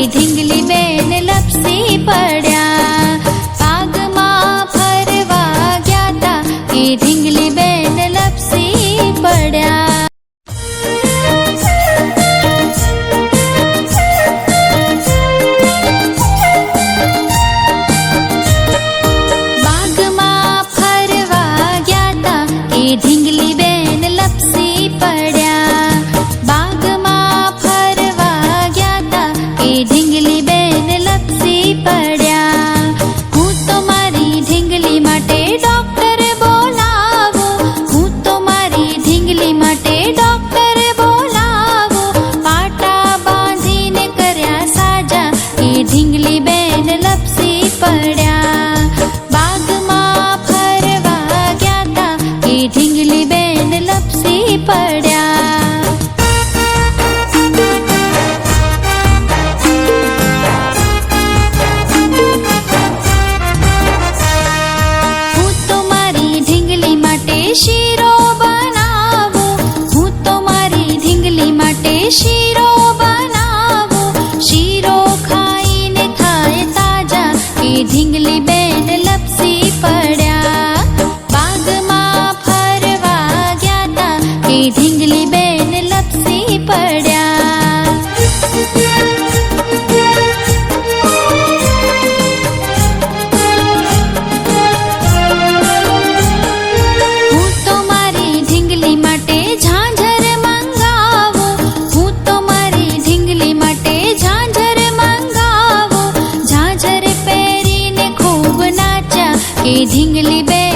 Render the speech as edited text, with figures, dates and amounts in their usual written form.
ઢીંગલી બેન લપસી પડ્યા. પાગમાં ફરવા ગયા તા એ ઢીંગલી બેન લપસી પડ્યા. બાગમાં ફરવા ગયા તા એ ઢીંગલી બેન લપસી પડ્યા. બાગમાં ફરવા ગયા તા એ ઢીંગલી બેન લપસી પડ્યા. હું તો મારી ઢીંગલી માટે ડોક્ટર બોલાવું. હું તો મારી ઢીંગલી માટે ડોક્ટર બોલાવું. પાટા બાંધીને કર્યા સાજા એ ઢીંગલી બેન લપસી પડ્યા. બાગમાં ફરવા ગયા તા એ ઢીંગલી બેન લપસી પડ્યા. હું તો મારી ઢીંગલી માટે શીરો બનાવું. હું તો મારી ઢીંગલી માટે શીરો બનાવું. શીરો ખાઈને થાય તાજા એ ઢીંગલી બેન લપસી પડ્યા. બાગમાં ફરવા ગયા તા એ ઢીંગલી બેન લપસી પડ્યા. હું તો મારી ઢીંગલી માટે ઝાંઝર મંગાવું. હું તો મારી ઢીંગલી માટે ઝાંઝર મંગાવું. ઝાંઝર પહેરીને ખૂબ નાચ્યા એ ઢીંગલી બેન